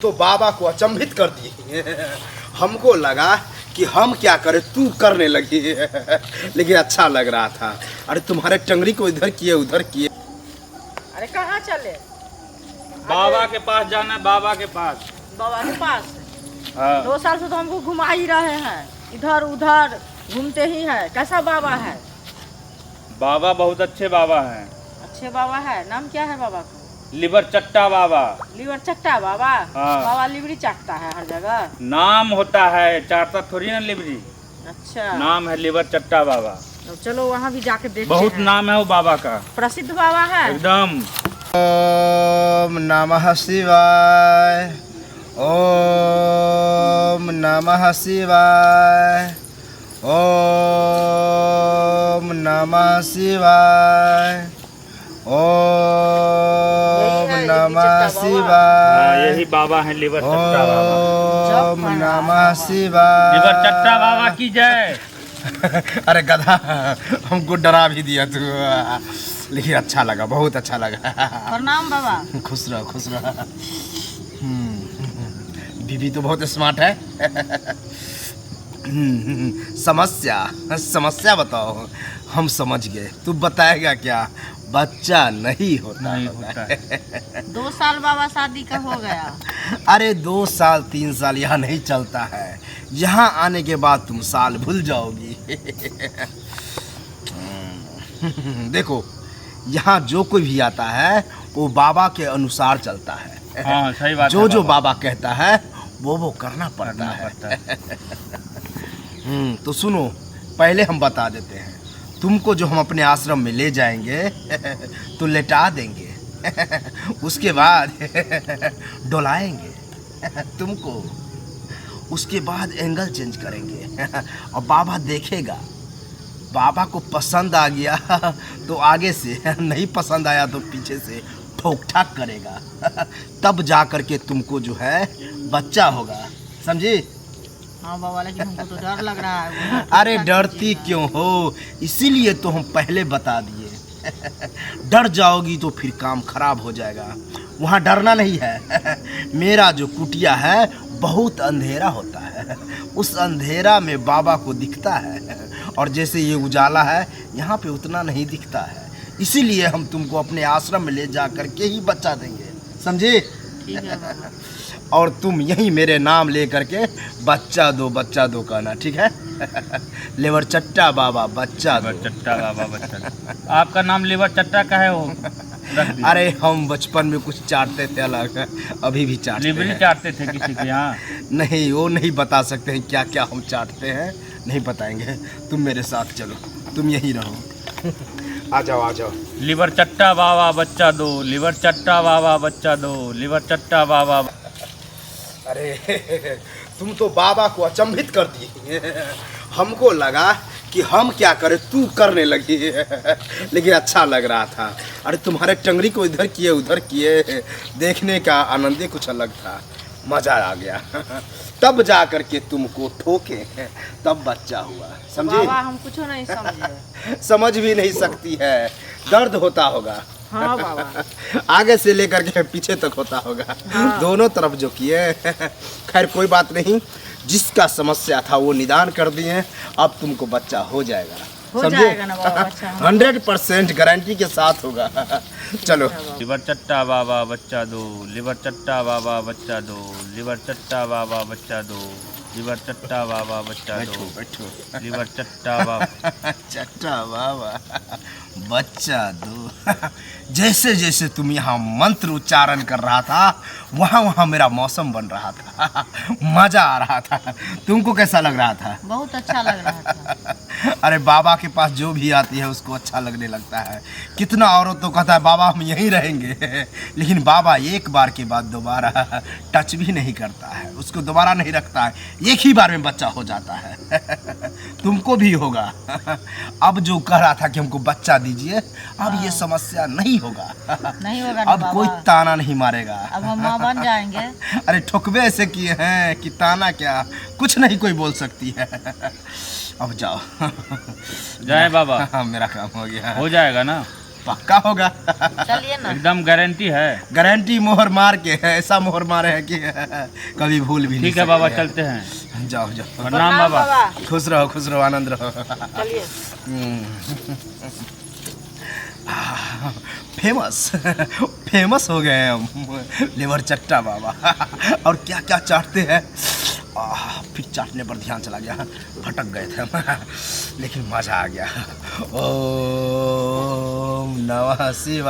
तो बाबा को अचंभित कर दिए। हमको लगा कि हम क्या करें, तू करने लगी। लेकिन अच्छा लग रहा था। अरे तुम्हारे टंगड़ी को इधर किए उधर किए। अरे कहाँ चले? बाबा के पास जाना है, बाबा के पास। बाबा के पास? हाँ। 2 साल से तो हमको घुमा ही रहे हैं, इधर उधर घूमते ही है। कैसा बाबा है? बाबा बहुत अच्छे बाबा हैं। अच्छे बाबा है। नाम क्या है बाबा का? लिवर चट्टा बाबा। लीवर चट्टा बाबा? हाँ। बाबा लिवरी चाटता है हर जगह। नाम होता है, चाटता थोड़ी ना लिवरी। अच्छा, नाम है लिवर चट्टा बाबा। तो चलो वहाँ भी जाके देखते बहुत हैं। नाम है वो बाबा का, प्रसिद्ध बाबा है एकदम। ओम नमः शिवाय, ओम नमः शिवाय, ओम नमः शिवाय, ओम नमः हाँ, शिवाय, यही बाबा है लिवर चट्टा बाबा। ओम नमः शिवाय। लिवर चट्टा बाबा की जय। अरे गधा, हमको डरा भी दिया तू, लेकिन अच्छा लगा, बहुत अच्छा लगा। प्रणाम बाबा। खुश रहो, खुश रहो। बीबी तो बहुत स्मार्ट है। समस्या समस्या बताओ। हम समझ गए, तू बताएगा क्या? बच्चा नहीं होता है। 2 साल बाबा शादी का हो गया। अरे 2 साल 3 साल यहाँ नहीं चलता है। यहाँ आने के बाद तुम साल भूल जाओगी। देखो, यहाँ जो कोई भी आता है वो बाबा के अनुसार चलता है। हाँ, सही बात जो है जो बाबा। बाबा कहता है वो करना पड़ता है। तो सुनो, पहले हम बता देते हैं। तुमको जो हम अपने आश्रम में ले जाएंगे तो लेटा देंगे। उसके बाद डोलाएंगे तुमको। उसके बाद एंगल चेंज करेंगे और बाबा देखेगा। बाबा को पसंद आ गया तो आगे से, नहीं पसंद आया तो पीछे से ठोक ठाक करेगा। तब जा कर के तुमको जो है बच्चा होगा, समझी? हाँ बाबा, लेकिन हमको तो डर लग रहा है। अरे डरती क्यों हो? इसीलिए तो हम पहले बता दिए। डर जाओगी तो फिर काम खराब हो जाएगा। वहाँ डरना नहीं है। मेरा जो कुटिया है बहुत अंधेरा होता है। उस अंधेरा में बाबा को दिखता है, और जैसे ये उजाला है यहाँ पे उतना नहीं दिखता है। इसीलिए हम तुमको अपने आश्रम में ले जा कर के ही बच्चा देंगे, समझे? ठीक है बाबा। और तुम यही मेरे नाम ले करके बच्चा दो कहना, ठीक है? लिवर चट्टा बाबा बच्चा दो। लिवर चट्टा बाबा बच्चा दो। आपका नाम लिवर चट्टा का है वो रख दिया। अरे हम बचपन में कुछ चाटते थे अलग, अभी भी चाटते लिवरी हैं। चाटते थे किसी के यहाँ? नहीं, वो नहीं बता सकते हैं क्या क्या हम चाटते हैं, नहीं बताएंगे। तुम मेरे साथ चलो, तुम यहीं रहो। आ जाओ, आ जाओ। लिवर चट्टा बाबा बच्चा दो, लिवर चट्टा बाबा बच्चा दो, लिवर चट्टा बाबा। अरे तुम तो बाबा को अचंभित कर दिए। हमको लगा कि हम क्या करें, तू करने लगी। लेकिन अच्छा लग रहा था। अरे तुम्हारे टंगड़ी को इधर किए उधर किए, देखने का आनंद ही कुछ अलग था। मजा आ गया। तब जा कर के तुमको ठोके, तब बच्चा हुआ, समझे? बाबा हम कुछ नहीं समझे। समझ भी नहीं सकती है, दर्द होता होगा। हाँ बाबा। आगे से लेकर के पीछे तक होता होगा। हाँ। दोनों तरफ जो किए। खैर कोई बात नहीं, जिसका समस्या था वो निदान कर दिए। अब तुमको बच्चा हो जाएगा, हो जाएगा ना बाबा बच्चा? 100% गारंटी के साथ होगा। चलो। लिवर चट्टा बाबा बच्चा दो, लिवर चट्टा बाबा बच्चा दो, लिवर चट्टा बाबा बच्चा दो, लिवर चट्टा बाबा बच्चा दो, बैठो। लिवर चट्टा बाबा। चट्टा बाबा बच्चा दो। जैसे जैसे तुम यहाँ मंत्र उच्चारण कर रहा था, वहाँ वहाँ मेरा मौसम बन रहा था। मजा आ रहा था। तुमको कैसा लग रहा था? बहुत अच्छा लग रहा था। अरे बाबा के पास जो भी आती है उसको अच्छा लगने लगता है। कितना औरत तो कहता है बाबा हम यहीं रहेंगे, लेकिन बाबा एक बार के बाद दोबारा टच भी नहीं करता है, उसको दोबारा नहीं रखता है। एक ही बार में बच्चा हो जाता है। तुमको भी होगा। अब जो कह रहा था कि हमको बच्चा दीजिए, अब ये समस्या नहीं होगा। नहीं होगा ना अब बाबा? कोई ताना नहीं मारेगा। अब हम माँ बन जाएंगे। अरे ठुकवे ऐसे किए हैं कि ताना क्या, कुछ नहीं कोई बोल सकती है। अब जाओ। जय बाबा। हाँ, मेरा काम हो गया। हो जाएगा ना? पक्का होगा। चलिए ना। एकदम गारंटी है। गारंटी मोहर मार के है, ऐसा मोहर मारे है कि कभी भूल भी नहीं ठीक है बाबा, सकते हैं। चलते हैं। जाओ जाओ। प्रणाम बाबा। खुश रहो आनंद रहो। चलिए। फेमस हो गए हैं हम, लिवर चट्टा बाबा। और क्या क्या चाटते हैं। फिर चाटने पर ध्यान चला गया, भटक गए थे हम, लेकिन मजा आ गया। ओम नमः शिवाय।